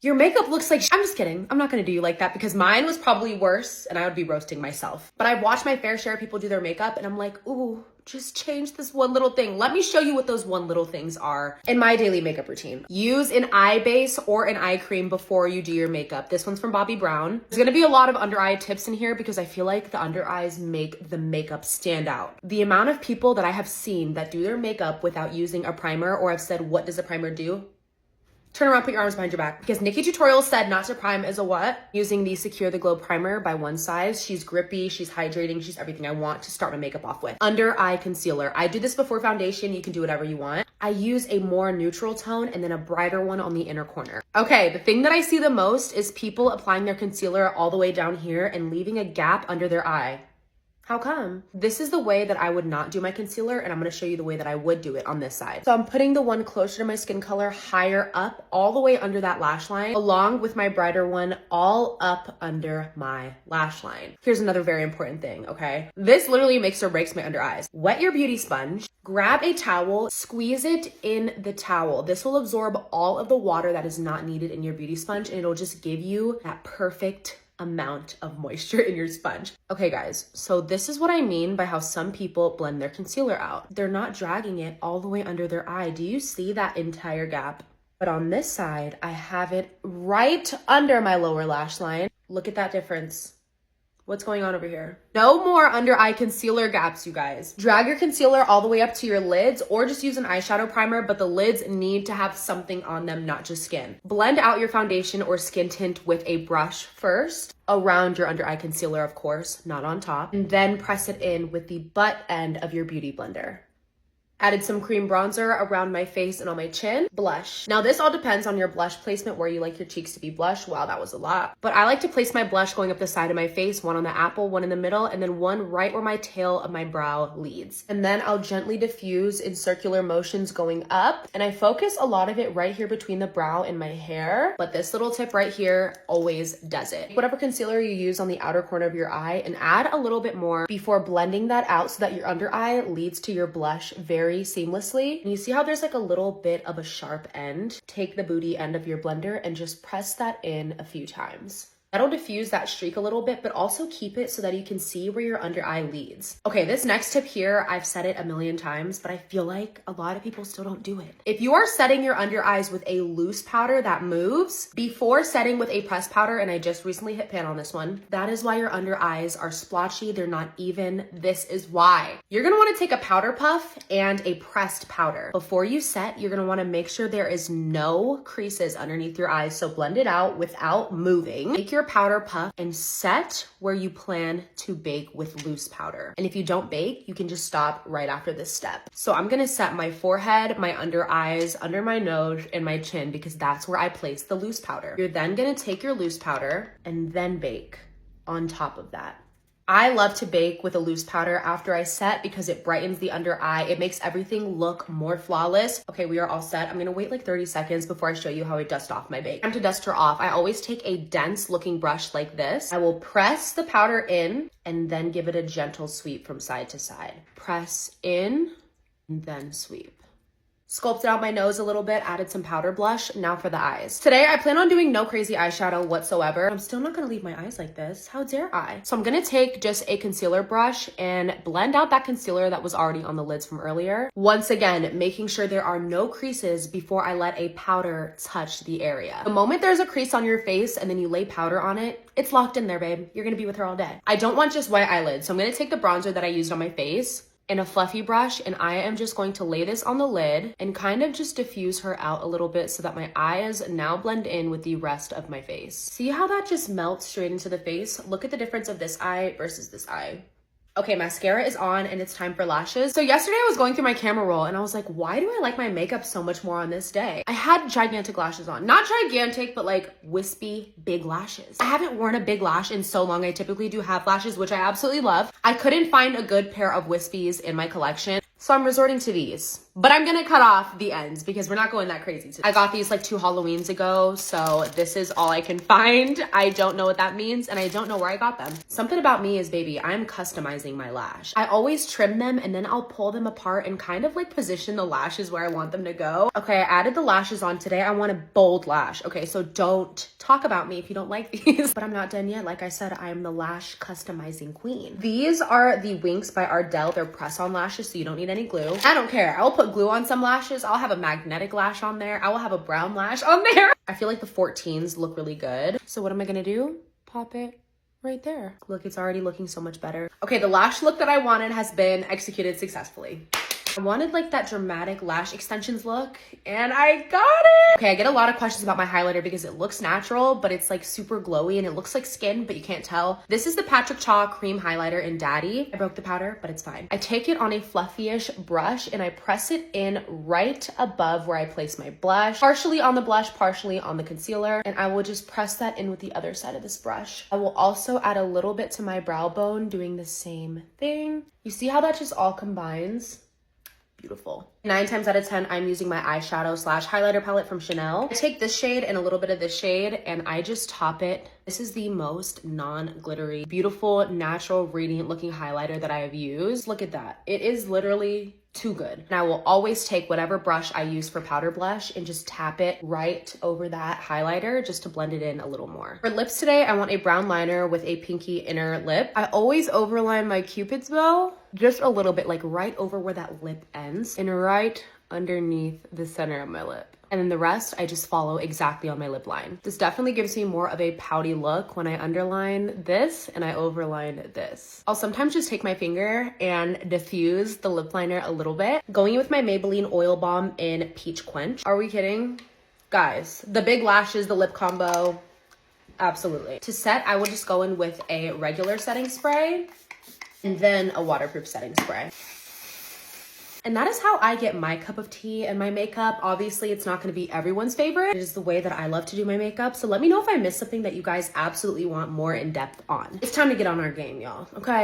Your makeup looks like I'm just kidding. I'm not gonna do you like that because mine was probably worse and I would be roasting myself. But I've watched my fair share of people do their makeup and I'm like, ooh, just change this one little thing. Let me show you what those one little things are in my daily makeup routine. Use an eye base or an eye cream before you do your makeup. This one's from Bobbi Brown. There's gonna be a lot of under eye tips in here because I feel like the under eyes make the makeup stand out. The amount of people that I have seen that do their makeup without using a primer or have said, what does a primer do? Turn around, put your arms behind your back. Because Nikki Tutorial said not to prime is a what? Using the Secure the Glow primer by One Size. She's grippy, she's hydrating, she's everything I want to start my makeup off with. Under eye concealer. I do this before foundation. You can do whatever you want. I use a more neutral tone and then a brighter one on the inner corner. Okay, the thing that I see the most is people applying their concealer all the way down here and leaving a gap under their eye. How come? This is the way that I would not do my concealer, and I'm gonna show you the way that I would do it on this side. So I'm putting the one closer to my skin color higher up, all the way under that lash line, along with my brighter one all up under my lash line. Here's another very important thing, okay? This literally makes or breaks my under eyes. Wet your beauty sponge, grab a towel, squeeze it in the towel. This will absorb all of the water that is not needed in your beauty sponge, and it'll just give you that perfect amount of moisture in your sponge. Okay guys, so this is what I mean by how some people blend their concealer out. They're not dragging it all the way under their eye. Do you see that entire gap? But on this side, I have it right under my lower lash line. Look at that difference. What's going on over here? No more under eye concealer gaps, you guys. Drag your concealer all the way up to your lids or just use an eyeshadow primer, but the lids need to have something on them, not just skin. Blend out your foundation or skin tint with a brush first, around your under eye concealer, of course, not on top, and then press it in with the butt end of your beauty blender. Added some cream bronzer around my face and on my chin. Blush. Now this all depends on your blush placement, where you like your cheeks to be blush. Wow, that was a lot. But I like to place my blush going up the side of my face, one on the apple, one in the middle, and then one right where my tail of my brow leads. And then I'll gently diffuse in circular motions going up. And I focus a lot of it right here between the brow and my hair. But this little tip right here always does it. Whatever concealer you use on the outer corner of your eye and add a little bit more before blending that out so that your under eye leads to your blush very seamlessly. And you see how there's like a little bit of a sharp end? Take the booty end of your blender and just press that in a few times. That'll diffuse that streak a little bit, but also keep it so that you can see where your under eye leads. Okay, this next tip here, I've said it a million times, but I feel like a lot of people still don't do it. If you are setting your under eyes with a loose powder that moves, before setting with a pressed powder, and I just recently hit pan on this one, that is why your under eyes are splotchy, they're not even. This is why. You're gonna wanna take a powder puff and a pressed powder. Before you set, you're gonna wanna make sure there is no creases underneath your eyes, so blend it out without moving. Take your powder puff and set where you plan to bake with loose powder. And if you don't bake, you can just stop right after this step. So I'm gonna set my forehead, my under eyes, under my nose, and my chin because that's where I place the loose powder. You're then gonna take your loose powder and then bake on top of that. I love to bake with a loose powder after I set because it brightens the under eye. It makes everything look more flawless. Okay, we are all set. I'm gonna wait like 30 seconds before I show you how I dust off my bake. Time to dust her off. I always take a dense looking brush like this. I will press the powder in and then give it a gentle sweep from side to side. Press in and then sweep. Sculpted out my nose a little bit, added some powder blush. Now for the eyes. Today, I plan on doing no crazy eyeshadow whatsoever. I'm still not gonna leave my eyes like this. How dare I? So I'm gonna take just a concealer brush and blend out that concealer that was already on the lids from earlier. Once again, making sure there are no creases before I let a powder touch the area. The moment there's a crease on your face and then you lay powder on it, it's locked in there, babe. You're gonna be with her all day. I don't want just white eyelids, so I'm gonna take the bronzer that I used on my face in a fluffy brush, and I am just going to lay this on the lid and kind of just diffuse her out a little bit so that my eyes now blend in with the rest of my face. See how that just melts straight into the face? Look at the difference of this eye versus this eye. Okay, mascara is on and it's time for lashes. So yesterday I was going through my camera roll and I was like, why do I like my makeup so much more on this day? I had gigantic lashes on. Not gigantic, but like wispy, big lashes. I haven't worn a big lash in so long. I typically do half lashes, which I absolutely love. I couldn't find a good pair of wispies in my collection. So I'm resorting to these, but I'm gonna cut off the ends because we're not going that crazy today. I got these like 2 Halloweens ago, so this is all I can find. I don't know what that means, and I don't know where I got them. Something about me is, baby, I'm customizing my lash. I always trim them and then I'll pull them apart and kind of like position the lashes where I want them to go. Okay, I added the lashes on today. I want a bold lash. Okay, so don't talk about me if you don't like these. But I'm not done yet. Like I said, I am the lash customizing queen. These are the Winks by Ardell. They're press-on lashes, so you don't need any glue. I don't care. I will put glue on some lashes. I'll have a magnetic lash on there. I will have a brown lash on there. I feel like the 14s look really good. So what am I gonna do? Pop it right there. Look, it's already looking so much better. Okay, the lash look that I wanted has been executed successfully. I wanted like that dramatic lash extensions look, and I got it. Okay, I get a lot of questions about my highlighter because it looks natural, but it's like super glowy and it looks like skin, but you can't tell. This is the Patrick Cha Cream Highlighter in Daddy. I broke the powder, but it's fine. I take it on a fluffy-ish brush and I press it in right above where I place my blush, partially on the blush, partially on the concealer, and I will just press that in with the other side of this brush. I will also add a little bit to my brow bone, doing the same thing. You see how that just all combines? Beautiful. 9 times out of 10, I'm using my eyeshadow slash highlighter palette from Chanel. I take this shade and a little bit of this shade and I just top it. This is the most non-glittery, beautiful, natural, radiant looking highlighter that I have used. Look at that. It is literally too good. And I will always take whatever brush I use for powder blush and just tap it right over that highlighter just to blend it in a little more. For lips today, I want a brown liner with a pinky inner lip. I always overline my Cupid's bow just a little bit, like right over where that lip ends and right underneath the center of my lip. And then the rest, I just follow exactly on my lip line. This definitely gives me more of a pouty look when I underline this and I overline this. I'll sometimes just take my finger and diffuse the lip liner a little bit. Going in with my Maybelline Oil Balm in Peach Quench. Are we kidding? Guys, the big lashes, the lip combo, absolutely. To set, I will just go in with a regular setting spray and then a waterproof setting spray. And that is how I get my cup of tea and my makeup. Obviously, it's not gonna be everyone's favorite. It is the way that I love to do my makeup. So let me know if I missed something that you guys absolutely want more in depth on. It's time to get on our game, y'all, okay?